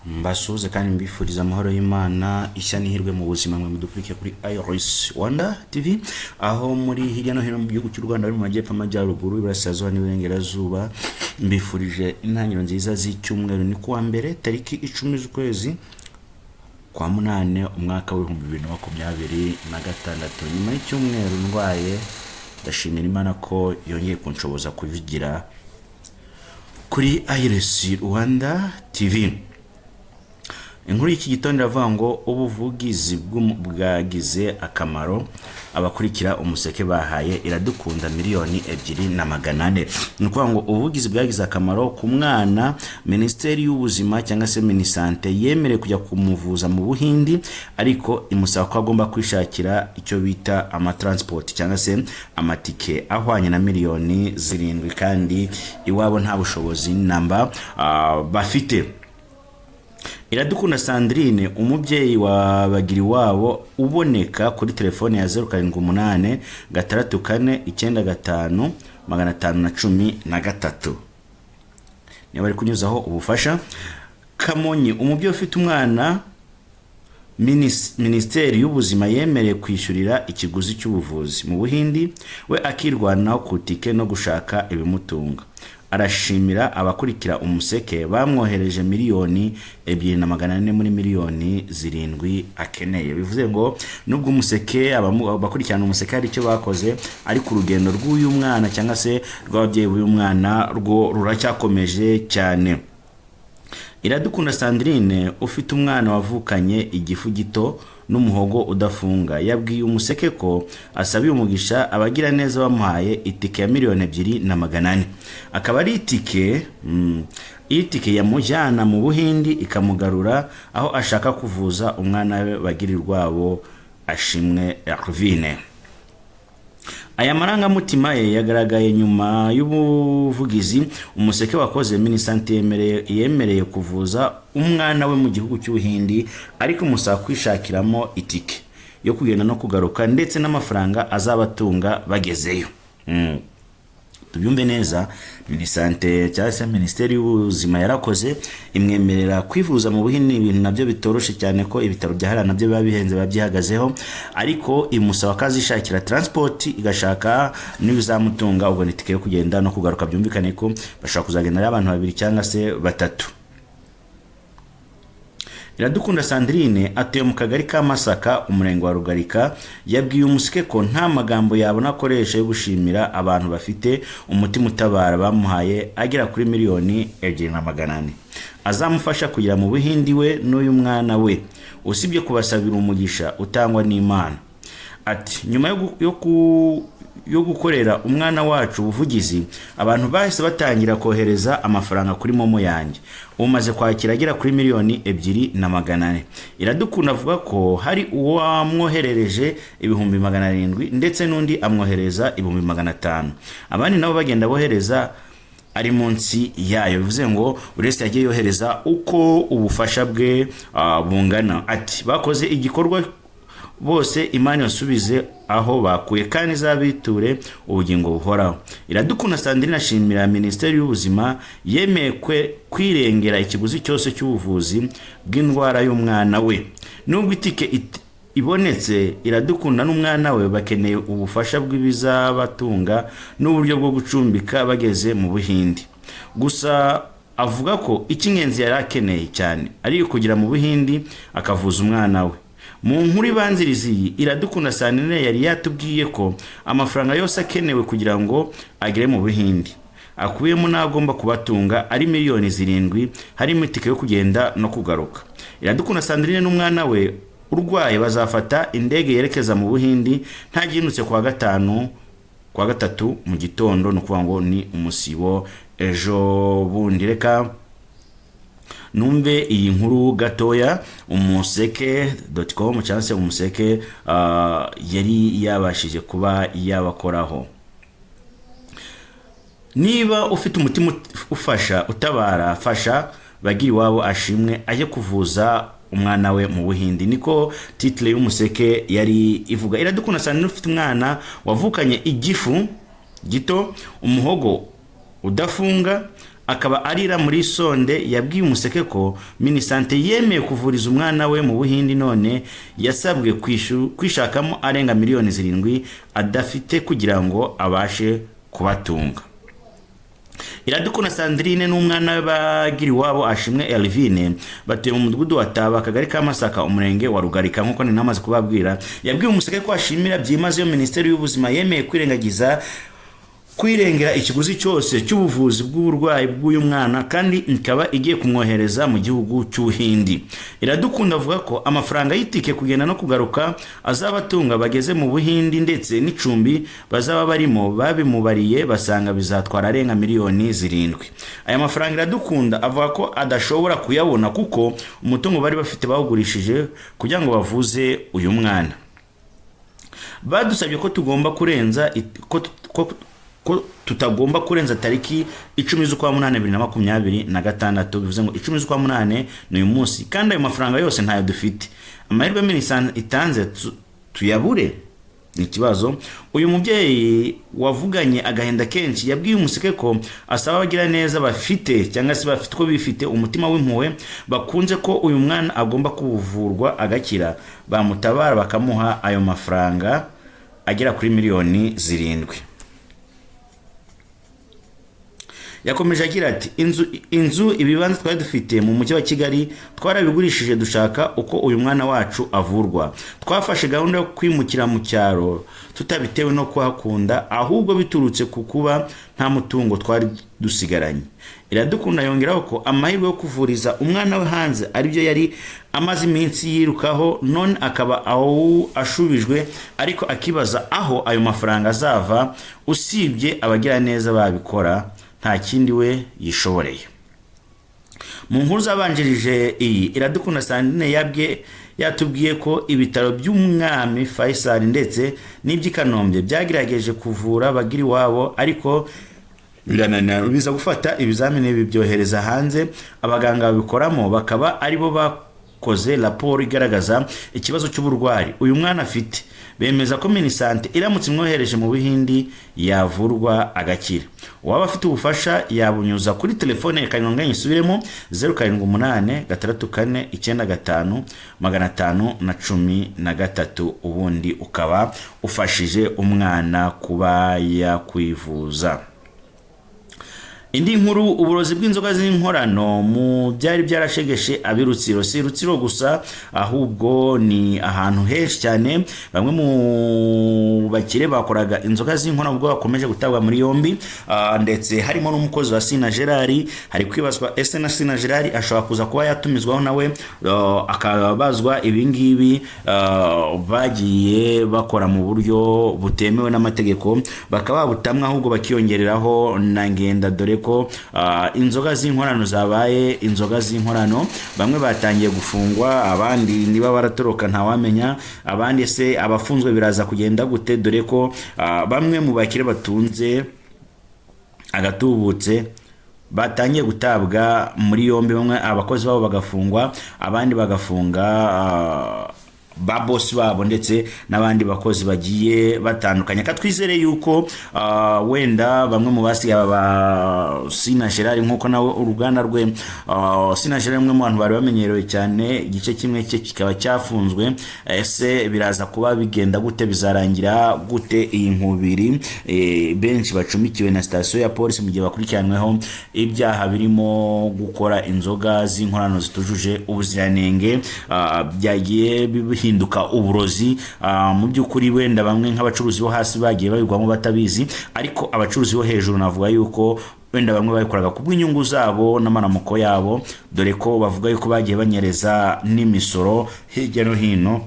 mbasuze kandi mbifuriza amahoro y'Imana ishya n'ihirwe mu buzima mwe mudukurikira kuri Iris Rwanda TV aho muri hirya no hino mu gihugu cy'u Rwanda mu majyepfo amajyaruguru iburasirazuba n'iburengerazuba. Mbifurije intangiriro nziza z'icyumweru ni kuwa mbere tariki 10 z'ukwezi kwa munane umwaka wa 2026. Nyuma y'icyumweru ndwaye ndashimira Imana ko yongeye kunshoboza kubigira kuri Iris Rwanda TV. Inkuru y'iki gitondo iravuga ngo ubuvugizi bwagize akamaro abakurikira umuseke bahaye Iradukunda miliyoni 2,400. Nukuvuga ngo ubuvugizi bwagize akamaro ku mwana. Minisiteri y'ubuzima cyangwa se Minisante yemereye kujya kumuvuza mu Buhindi, ariko imusaba ko agomba kwishakira icyo bita amatransport cyangwa se amatike ahwanye na miliyoni 7, kandi iwabo nta bushobozi namba bafite. Iradukunda Sandrine umubyeyi wa Bagiriwabo uboneka kuri telefone ya 078 649 513 niyo bari kunyuzaho ubufasha. Kamonyi umubyeyi ufite umwana, Minisiteri y'ubuzima yemereye kwishyurira ikiguzi cy'ubuvuzi mu Buhindi, we akirwanaho ku tike no gushaka ibimutunga. Arashimira abakurikira umuseke bamwohereje miliyoni 2,400 muri miliyoni 7 akeneye. Bivuze ngo nubwo umuseke abakurikirana umuseke ari cyo bakoze, ariko urugendo rw'uyu mwana cyangwa se rw'ababyeyi b'uyu mwana rwo ruracyakomeje cyane. Iradukunda Sandrine ufite umwana wavukanye igifu gito n'umuhogo udafunga yabwiye umuseke ko asabiye umugisha abagira neza bamuhaye itike ya miliyoni 2,400. Akaba ari itike yamujyana mu Buhindi ikamugarura aho ashaka kuvuza umwana we Bagirirwabo Ashimwe Ervine. Aya marangamutima ye yagaragaye nyuma y'ubuvugizi umuseke wakoze. Minisante yemereye kuvuza umwana we mu gihugu cy'Ubuhindi, ariko umusaba kwishakiramo itike yo kugenda no kugaruka ndetse n'amafaranga azabatunga bagezeyo. Tubyumve neza, Minisante cyangwa se Minisiteri y'ubuzima yarakoze imwemerera kwivuza mu Buhindi, ibintu nabyo bitoroshe cyane ko ibitaro byahara nabyo biba bihenze babyihagazeho, ariko imusaba kazishakira transport igashaka n'ibizamutunga, ubwo nitike yo kugenda no kugaruka. Byumvikane ko bashaka kuzagenda ari abantu 2 cyangwa se 3. Iradukunda Sandrine atuye mu kagari ka Masaka umurenge wa Rugarika yabwiye umuseke ko nta magambo yabona akoresha yo gushimira abantu bafite umutima utabara bamuhaye agera kuri miliyoni 2,400 azamufasha kugira mu Buhindi we n'uyu mwana we, usibye kubasabira umugisha utangwa n'Imana. Ati nyuma yo gukorera umwana wacu ubuvugizi, abantu bahise batangira kohereza amafaranga kuri momo yanjye, umaze kwakira agera kuri miliyoni 2,400. Iradukunda avuga ko hari uwo amwoherereje 700 ndetse n'undi amwohereza 500. Abandi nabo bagenda bohereza ari munsi yayo. Bivuze ngo urese yagiye yohereza uko ubufasha bwe bungana. Ati bakoze igikorwa bose Imana yasubize aho bakuye kandi zabiture ubugingo buhoraho. Iradukunda Sandrine ashimira Minisiteri y'ubuzima yemeye kwirengera ikiguzi cyose cy'ubuvuzi bw'indwara y'umwana we. Nubwo itike ibonetse, Iradukunda n'umwana we bakeneye ubufasha bw'ibizabatunga n'uburyo bwo gucumbika bageze mu Buhindi. Gusa avuga ko icy'ingenzi yari akeneye cyane ari kugira mu Buhindi akavuza umwana we. Mu nkuru ibanzirizi Iradukunda Sandrine yari yatubwiye ko amafaranga yose akenewe kugira ngo agere mu Buhindi akuyemo n'agomba kubatunga ari miliyoni 7, harimo itike yo kugenda no kugaruka. Iradukunda Sandrine n'umwana we urwaye bazafata indege yerekeza mu Buhindi ntaginutse kwa gatatu mu gitondo, no kuvuga ngo ni umusibo ejo bundi. Reka numve iyi nkuru gatoya umuseke.com cyangwa se umuseke yari yabashije kuba yabakoraho. Niba ufite umutima ufasha utabara, fasha Bagiriwabo Ashimwe aje kuvuza umwana we mu Buhindi. Niko title y'umuseke yari ivuga. Iradukunda Sandrine ufite umwana wavukanye igifu gito, umuhogo udafunga, akaba arira muri sonde yabwiye umuseke ko Minisante yemeye kuvuriza umwana we mu Buhindi, none yasabwe kwishakamo arenga miliyoni 7 adafite kugira ngo abashe kubatunga. Iradukunda Sandrine n'umwana we bagira iwabo Ashimwe Elvine batuye mu mudugudu wa Taba, akagari ka Masaka, umurenge wa Rugarika. Nkuko ninamaze kubabwira, yabwiye umuseke ko ashimira byimaze yo Minisiteri y'Ubuzima yemeye kwirengera ikiguzi cyose cy'ubuvuzi bw'uburwayi bw'uyu mwana, kandi ikaba igiye kumwohereza mu gihugu cy'Ubuhindi. Iradukunda avuga ko amafaranga y'itike kugenda no kugaruka azabatunga bageze mu Buhindi, ndetse n'icumbi bazaba barimo babimubariye basanga bizatwara arenga miliyoni 7. Aya mafaranga Iradukunda avuga ko adashobora kuyabona kuko umutungo bari bafite bawugurishije kugira ngo bavuze uyu mwana. Badusabye ko tugomba kurenza ko tutagomba kurenza tariki 10/8/2026, bivuze ngo 10/8 ni uyu munsi, kandi ayo mafaranga yose ntayo dufite. Amahirwe Minisante itanze tuyabure ni ikibazo. Uyu mubyeyi wavuganye agahenda kenshi yabwiye umuseke ko asaba abagira neza bafite cyangwa se bafite ko bifite umutima w'impuhwe bakunze ko uyu mwana agomba kuvurwa agakira, bamutabara bakamuha ayo mafaranga agera kuri miliyoni 7. Yakomeje agira ati inzu ibibanza twari dufite mu mujyi wa Kigali twarabigurishije dushaka uko uyu mwana wacu avurwa. Twafashe gahunda yo kwimukira mu cyaro tutabitewe no kuhakunda, ahubwo biturutse ku kuba nta mutungo twari dusigaranye. Iradukunda yongeraho ko amahirwe yo kuvuriza umwana we hanze aribyo yari amaze iminsi yirukaho, none akaba aho ashubijwe, ariko akibaza aho ayo mafaranga azava. Usibye abagira neza babikora, nta kindi we yishoboreye. Mu nkuru zabanjirije iyi, Iradukunda Sandrine yatubwiye ko ibitaro by'umwami Faisal ndetse n'iby'Ikanombe byagerageje kuvura bagira iwabo, ariko birananira biza gufata ibizamini bibyohereza hanze. Abaganga babikoramo bakaba aribo bakoze raporo igaragaza ikibazo cy'uburwayi uyu mwana afite. Bemeza ko Minisante iramutse imwohereje mu Buhindi yavurwa agakira. Uwaba afite ubufasha yabunyuza kuri telefone ya Kanyonganya isubiremo 0786495513, ubundi ukaba ufashije umwana kuba yakwivuza. Indi nkuru, uburozi bw'inzoga z'inkorano mu byari byarashegeshe abirutsiro. Si Rutsiro gusa ahubwo ni ahantu henshi cyane. Bamwe mu bakire bakoraga inzoga z'inkorano ubwo bakomeje gutabwa muri yombi, ndetse harimo n'umukozi wa Sina Gerard. Hari kwibazwa ese na Sina Gerard ashobora kuza kuba yatumizwaho nawe akabazwa ibingibi bagiye bakora mu buryo butemewe n'amategeko, bakaba butamwa ahubwo bakiyongereraho na ngenda, dore ko inzoga z'inkorano zabaye inzoga z'inkorano. Bamwe batangiye gufungwa, abandi niba baratoroka ntawamenya, abandi se abafunzwe biraza kugenda gute, dore ko bamwe mu bakire batunze agatubutse batangiye gutabwa muri yombi. Bamwe abakozi babo bagafungwa, abandi bagafunga ba boss babo, ndetse n'abandi bakozi bagiye batandukanye. Katwizere yuko wenda bamwe mu basigaye ba Sina Gerard, nkuko nawe uruganda rwe Sina Gerard umwe mu bantu bari bamenyerewe cyane, igice kimwe cye kikaba cyafunzwe. Ese biraza kuba bigenda gute, bizarangira gute iyi nkubiri benshi bacumikiwe na station ya polisi mu gihe bakurikiranweho ibyaha birimo gukora inzoga z'inkorano zitujuje ubuziranenge, byagiye hinduka uburozi. Mu by'ukuri wenda bamwe nk'abacuruzi bo hasi bagiye babigwamo batabizi, ariko abacuruzi bo hejuru navuga yuko wenda bamwe babikoraga kubw'inyungu zabo n'amaramuko yabo, dore ko bavuga yuko bagiye banyereza n'imisoro hirya no hino,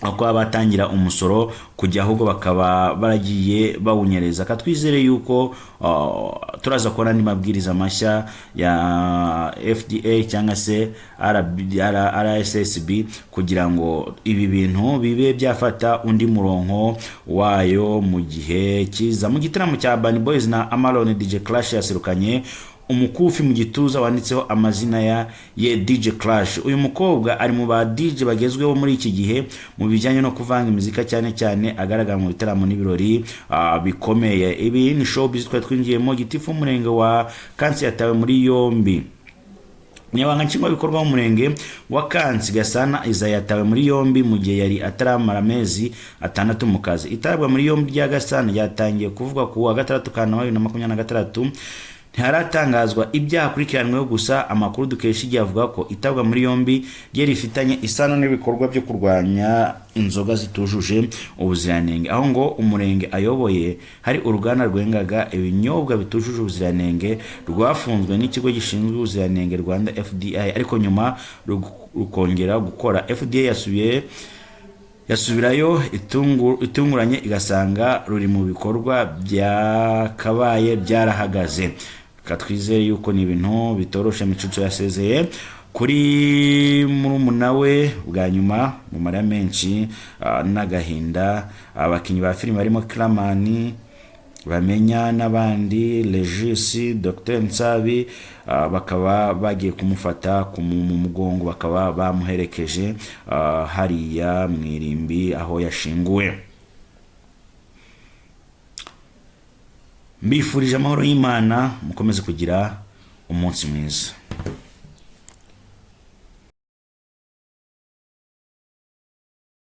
uko batangira umusoro kujya ahubwo bakaba baragiye bawunyereza. Katwizere yuko turaza kubona ni mabwiriza mashya ya FDA cyangwa se RSSB kugira ngo ibi bintu bibe byafata undi murongo wayo mu gihe kiza. Mu gitaramo cya Urban Boys na Amalon DJ Clash yaserukanye umukufi mu gituza wanditseho amazina ye DJ Clash. Uyu mukobwa ari mu ba DJ bagezweho muri iki gihe mu bijyanye no kuvanga imizika, cyane cyane agaragara mu bitaramo n'ibirori bikomeye. Ibi ni showbiz twinjiyemo. Gitifu umurenge wa Kansi yatawe muri yombi. Umunyamabanga nshingwabikorwa w'umurenge wa Kansi Gasana Isaiah yatawe muri yombi mu gihe yari ataramara amezi 6 mu kazi. Itabwa muri yombi rya Gasana ryatangiye kuvuga ku wa 6 Kanama 2023. Ntiharatangazwa ibyaha akurikiranweho, gusa amakuru dukesha igihe avuga ko itabwa muri yombi ryari rifitanye isano n'ibikorwa byo kurwanya inzoga zitujuje ubuziranenge, aho ngo umurenge ayoboye hari uruganda rwengaga ibinyobwa bitujuje ubuziranenge rwafunzwe n'ikigo gishinzwe ubuziranenge Rwanda FDI, ariko nyuma rukongera gukora. FDA yasubirayo itunguranye igasanga ruri mu bikorwa byakabaye byarahagaze. Katwizeye yuko ni ibintu bitoroshe. Micucu yasezeye kuri murumuna we bwa nyuma mu mara menshi n'agahinda. Abakinnyi ba filime barimo Kramani, Bamenya n'abandi, Regis, Dr Nsabi bakaba bagiye kumufata mu mugongo, bakaba bamuherekeje hariya mwirimbi aho yashinguwe. Mbifurije amahoro y'Imana, mukomeze kugira umunsi mwiza.